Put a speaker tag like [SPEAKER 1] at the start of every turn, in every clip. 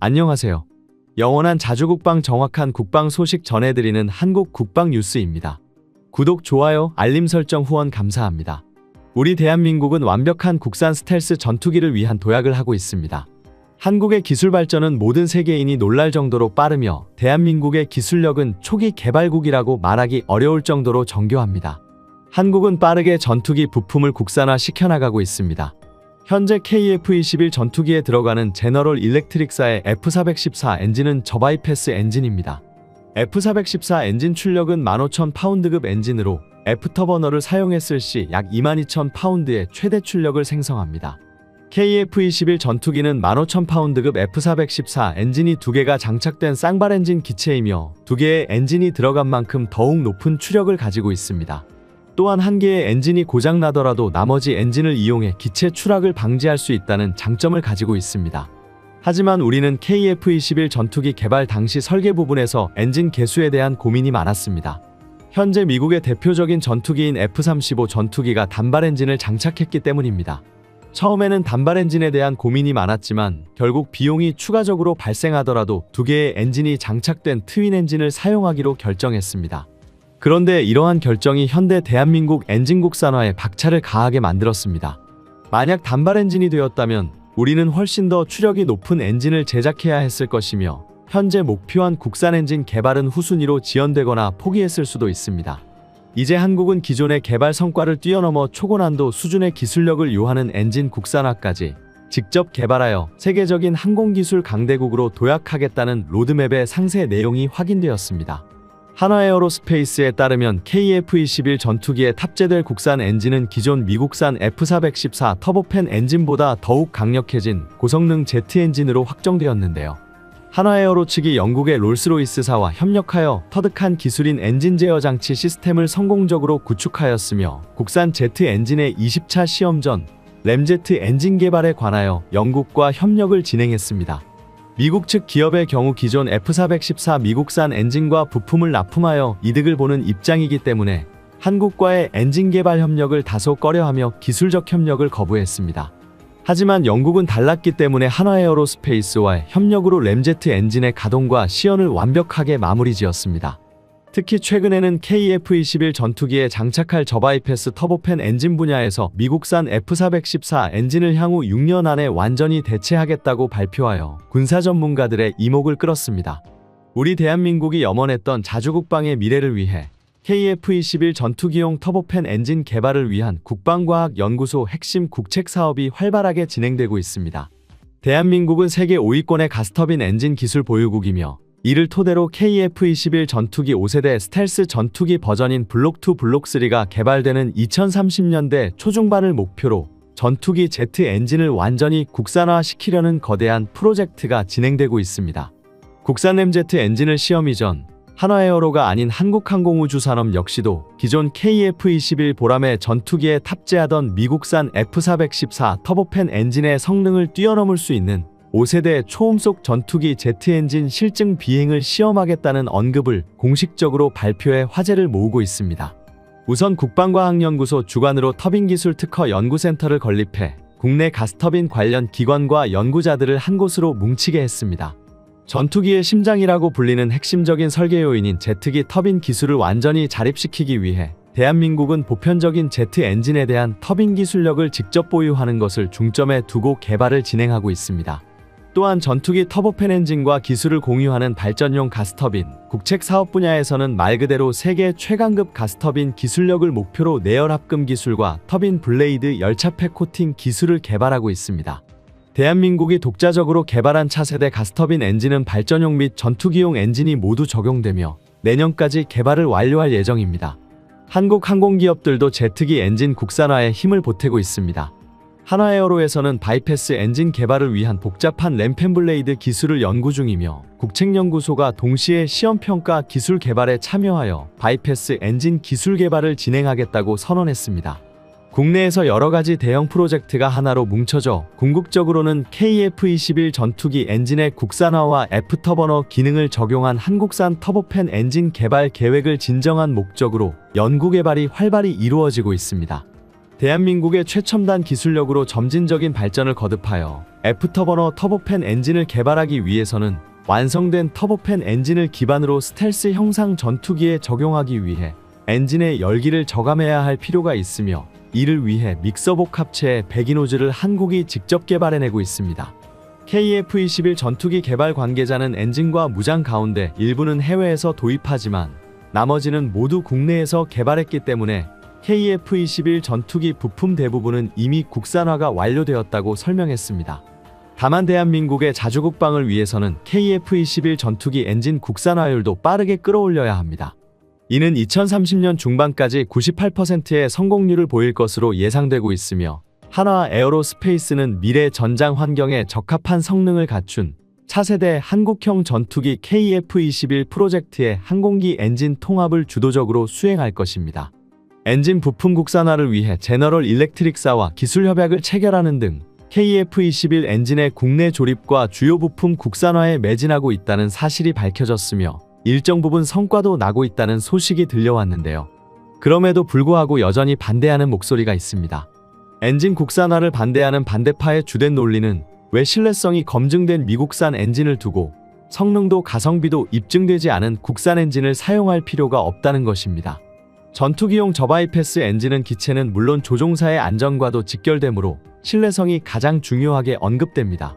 [SPEAKER 1] 안녕하세요. 영원한 자주국방 정확한 국방 소식 전해드리는 한국 국방 뉴스입니다. 구독, 좋아요, 알림 설정 후원 감사합니다. 우리 대한민국은 완벽한 국산 스텔스 전투기를 위한 도약을 하고 있습니다. 한국의 기술 발전은 모든 세계인이 놀랄 정도로 빠르며 대한민국의 기술력은 초기 개발국이라고 말하기 어려울 정도로 정교합니다. 한국은 빠르게 전투기 부품을 국산화 시켜나가고 있습니다. 현재 KF-21 전투기에 들어가는 제너럴 일렉트릭사의 F414 엔진은 저바이패스 엔진입니다. F414 엔진 출력은 15,000파운드급 엔진으로 F터버너를 사용했을 시 약 22,000파운드의 최대 출력을 생성합니다. KF-21 전투기는 15,000파운드급 F414 엔진이 2개가 장착된 쌍발 엔진 기체이며 2개의 엔진이 들어간 만큼 더욱 높은 추력을 가지고 있습니다. 또한 한 개의 엔진이 고장나더라도 나머지 엔진을 이용해 기체 추락을 방지할 수 있다는 장점을 가지고 있습니다. 하지만 우리는 KF-21 전투기 개발 당시 설계 부분에서 엔진 개수에 대한 고민이 많았습니다. 현재 미국의 대표적인 전투기인 F-35 전투기가 단발 엔진을 장착했기 때문입니다. 처음에는 단발 엔진에 대한 고민이 많았지만 결국 비용이 추가적으로 발생하더라도 2개의 엔진이 장착된 트윈 엔진을 사용하기로 결정했습니다. 그런데 이러한 결정이 현대 대한민국 엔진 국산화에 박차를 가하게 만들었습니다. 만약 단발 엔진이 되었다면 우리는 훨씬 더 추력이 높은 엔진을 제작해야 했을 것이며 현재 목표한 국산 엔진 개발은 후순위로 지연되거나 포기했을 수도 있습니다. 이제 한국은 기존의 개발 성과를 뛰어넘어 초고난도 수준의 기술력을 요하는 엔진 국산화까지 직접 개발하여 세계적인 항공기술 강대국으로 도약하겠다는 로드맵의 상세 내용이 확인되었습니다. 한화에어로스페이스에 따르면 KF-21 전투기에 탑재될 국산 엔진은 기존 미국산 F414 터보팬 엔진보다 더욱 강력해진 고성능 제트 엔진으로 확정되었는데요. 한화에어로 측이 영국의 롤스로이스사와 협력하여 터득한 기술인 엔진 제어 장치 시스템을 성공적으로 구축하였으며 국산 제트 엔진의 20차 시험 전 램제트 엔진 개발에 관하여 영국과 협력을 진행했습니다. 미국 측 기업의 경우 기존 F414 미국산 엔진과 부품을 납품하여 이득을 보는 입장이기 때문에 한국과의 엔진 개발 협력을 다소 꺼려하며 기술적 협력을 거부했습니다. 하지만 영국은 달랐기 때문에 한화에어로스페이스와의 협력으로 램제트 엔진의 가동과 시연을 완벽하게 마무리 지었습니다. 특히 최근에는 KF-21 전투기에 장착할 저바이패스 터보팬 엔진 분야에서 미국산 F414 엔진을 향후 6년 안에 완전히 대체하겠다고 발표하여 군사 전문가들의 이목을 끌었습니다. 우리 대한민국이 염원했던 자주국방의 미래를 위해 KF-21 전투기용 터보팬 엔진 개발을 위한 국방과학연구소 핵심 국책 사업이 활발하게 진행되고 있습니다. 대한민국은 세계 5위권의 가스터빈 엔진 기술 보유국이며 이를 토대로 KF-21 전투기 5세대 스텔스 전투기 버전인 블록2, 블록3가 개발되는 2030년대 초중반을 목표로 전투기 제트 엔진을 완전히 국산화시키려는 거대한 프로젝트가 진행되고 있습니다. 국산 램제트 엔진을 시험 이전 한화에어로가 아닌 한국항공우주산업 역시도 기존 KF-21 보람의 전투기에 탑재하던 미국산 F414 터보팬 엔진의 성능을 뛰어넘을 수 있는 5세대 초음속 전투기 제트 엔진 실증 비행을 시험하겠다는 언급을 공식적으로 발표해 화제를 모으고 있습니다. 우선 국방과학연구소 주관으로 터빈기술 특허 연구센터를 건립해 국내 가스터빈 관련 기관과 연구자들을 한 곳으로 뭉치게 했습니다. 전투기의 심장이라고 불리는 핵심적인 설계 요인인 제트기 터빈 기술을 완전히 자립시키기 위해 대한민국은 보편적인 제트 엔진에 대한 터빈 기술력을 직접 보유하는 것을 중점에 두고 개발을 진행하고 있습니다. 또한 전투기 터보팬 엔진과 기술을 공유하는 발전용 가스터빈, 국책 사업 분야에서는 말 그대로 세계 최강급 가스터빈 기술력을 목표로 내열 합금 기술과 터빈 블레이드 열차팩 코팅 기술을 개발하고 있습니다. 대한민국이 독자적으로 개발한 차세대 가스터빈 엔진은 발전용 및 전투기용 엔진이 모두 적용되며 내년까지 개발을 완료할 예정입니다. 한국 항공기업들도 제트기 엔진 국산화에 힘을 보태고 있습니다. 한화에어로에서는 바이패스 엔진 개발을 위한 복잡한 램펜블레이드 기술을 연구 중이며 국책연구소가 동시에 시험평가 기술 개발에 참여하여 바이패스 엔진 기술 개발을 진행하겠다고 선언했습니다. 국내에서 여러가지 대형 프로젝트가 하나로 뭉쳐져 궁극적으로는 KF-21 전투기 엔진의 국산화와 F터버너 기능을 적용한 한국산 터보팬 엔진 개발 계획을 진정한 목적으로 연구개발이 활발히 이루어지고 있습니다. 대한민국의 최첨단 기술력으로 점진적인 발전을 거듭하여 F터버너 터보팬 엔진을 개발하기 위해서는 완성된 터보팬 엔진을 기반으로 스텔스 형상 전투기에 적용하기 위해 엔진의 열기를 저감해야 할 필요가 있으며, 이를 위해 믹서 복합체의 배기 노즐을 한국이 직접 개발해내고 있습니다. KF-21 전투기 개발 관계자는 엔진과 무장 가운데 일부는 해외에서 도입하지만 나머지는 모두 국내에서 개발했기 때문에 KF-21 전투기 부품 대부분은 이미 국산화가 완료되었다고 설명했습니다. 다만 대한민국의 자주국방을 위해서는 KF-21 전투기 엔진 국산화율도 빠르게 끌어올려야 합니다. 이는 2030년 중반까지 98%의 성공률을 보일 것으로 예상되고 있으며, 한화 에어로스페이스는 미래 전장 환경에 적합한 성능을 갖춘 차세대 한국형 전투기 KF-21 프로젝트의 항공기 엔진 통합을 주도적으로 수행할 것입니다. 엔진 부품 국산화를 위해 제너럴 일렉트릭사와 기술 협약을 체결하는 등 KF-21 엔진의 국내 조립과 주요 부품 국산화에 매진하고 있다는 사실이 밝혀졌으며, 일정 부분 성과도 나고 있다는 소식이 들려왔는데요. 그럼에도 불구하고 여전히 반대하는 목소리가 있습니다. 엔진 국산화를 반대하는 반대파의 주된 논리는 왜 신뢰성이 검증된 미국산 엔진을 두고 성능도 가성비도 입증되지 않은 국산 엔진을 사용할 필요가 없다는 것입니다. 전투기용 저바이패스 엔진은 기체는 물론 조종사의 안전과도 직결되므로 신뢰성이 가장 중요하게 언급됩니다.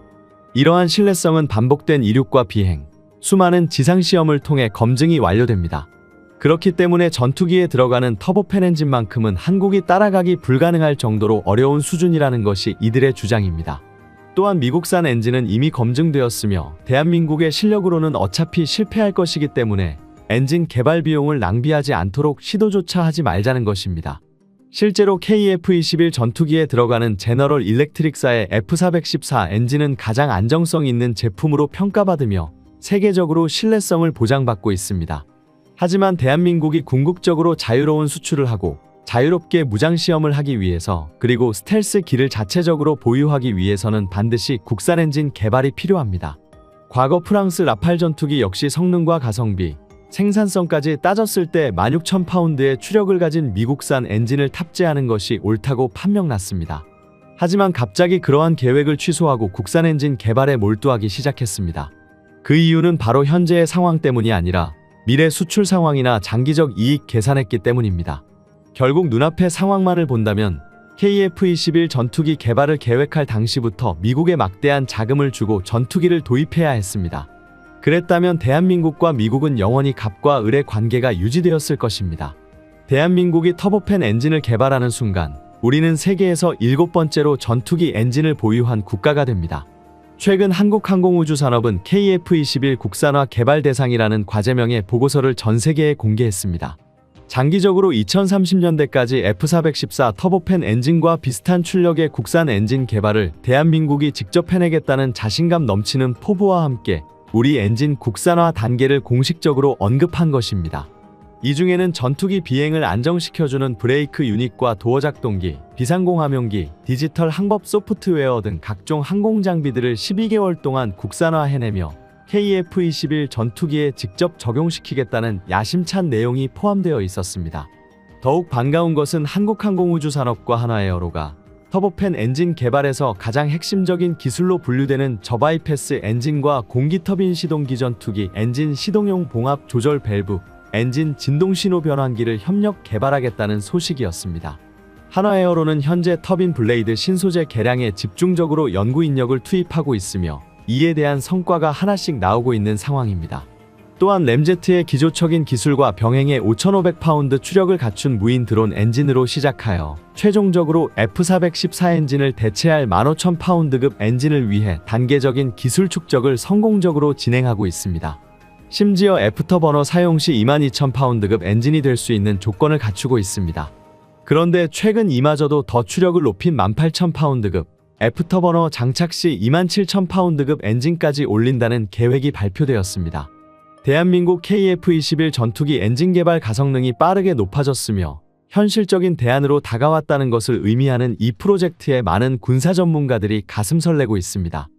[SPEAKER 1] 이러한 신뢰성은 반복된 이륙과 비행, 수많은 지상시험을 통해 검증이 완료됩니다. 그렇기 때문에 전투기에 들어가는 터보팬 엔진만큼은 한국이 따라가기 불가능할 정도로 어려운 수준이라는 것이 이들의 주장입니다. 또한 미국산 엔진은 이미 검증되었으며 대한민국의 실력으로는 어차피 실패할 것이기 때문에 엔진 개발 비용을 낭비하지 않도록 시도조차 하지 말자는 것입니다. 실제로 KF-21 전투기에 들어가는 제너럴 일렉트릭사의 F414 엔진은 가장 안정성 있는 제품으로 평가받으며 세계적으로 신뢰성을 보장받고 있습니다. 하지만 대한민국이 궁극적으로 자유로운 수출을 하고 자유롭게 무장시험을 하기 위해서, 그리고 스텔스 기를 자체적으로 보유하기 위해서는 반드시 국산 엔진 개발이 필요합니다. 과거 프랑스 라팔 전투기 역시 성능과 가성비, 생산성까지 따졌을 때 16,000파운드의 추력을 가진 미국산 엔진을 탑재하는 것이 옳다고 판명났습니다. 하지만 갑자기 그러한 계획을 취소하고 국산 엔진 개발에 몰두하기 시작했습니다. 그 이유는 바로 현재의 상황 때문이 아니라 미래 수출 상황이나 장기적 이익 계산했기 때문입니다. 결국 눈앞의 상황만을 본다면 KF-21 전투기 개발을 계획할 당시부터 미국에 막대한 자금을 주고 전투기를 도입해야 했습니다. 그랬다면 대한민국과 미국은 영원히 갑과 을의 관계가 유지되었을 것입니다. 대한민국이 터보팬 엔진을 개발하는 순간 우리는 세계에서 7번째로 전투기 엔진을 보유한 국가가 됩니다. 최근 한국항공우주산업은 KF-21 국산화 개발 대상이라는 과제명의 보고서를 전 세계에 공개했습니다. 장기적으로 2030년대까지 F414 터보팬 엔진과 비슷한 출력의 국산 엔진 개발을 대한민국이 직접 해내겠다는 자신감 넘치는 포부와 함께 우리 엔진 국산화 단계를 공식적으로 언급한 것입니다. 이 중에는 전투기 비행을 안정시켜주는 브레이크 유닛과 도어 작동기, 비상공함용기, 디지털 항법 소프트웨어 등 각종 항공장비들을 12개월 동안 국산화해내며 KF-21 전투기에 직접 적용시키겠다는 야심찬 내용이 포함되어 있었습니다. 더욱 반가운 것은 한국항공우주산업과 한화에어로가 터보팬 엔진 개발에서 가장 핵심적인 기술로 분류되는 저바이패스 엔진과 공기터빈 시동기 전투기 엔진 시동용 봉합 조절 밸브, 엔진 진동신호 변환기를 협력 개발하겠다는 소식이었습니다. 한화에어로는 현재 터빈 블레이드 신소재 개량에 집중적으로 연구 인력을 투입하고 있으며 이에 대한 성과가 하나씩 나오고 있는 상황입니다. 또한 램제트의 기조적인 기술과 병행의 5,500파운드 추력을 갖춘 무인 드론 엔진으로 시작하여 최종적으로 F414 엔진을 대체할 15,000파운드급 엔진을 위해 단계적인 기술 축적을 성공적으로 진행하고 있습니다. 심지어 애프터버너 사용 시 22,000파운드급 엔진이 될 수 있는 조건을 갖추고 있습니다. 그런데 최근 이마저도 더 추력을 높인 18,000파운드급, 애프터버너 장착 시 27,000파운드급 엔진까지 올린다는 계획이 발표되었습니다. 대한민국 KF-21 전투기 엔진 개발 가성능이 빠르게 높아졌으며 현실적인 대안으로 다가왔다는 것을 의미하는 이 프로젝트에 많은 군사 전문가들이 가슴 설레고 있습니다.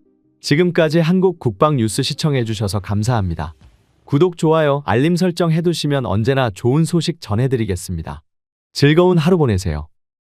[SPEAKER 1] 지금까지 한국 국방 뉴스 시청해주셔서 감사합니다. 구독, 좋아요, 알림 설정 해두시면 언제나 좋은 소식 전해드리겠습니다. 즐거운 하루 보내세요.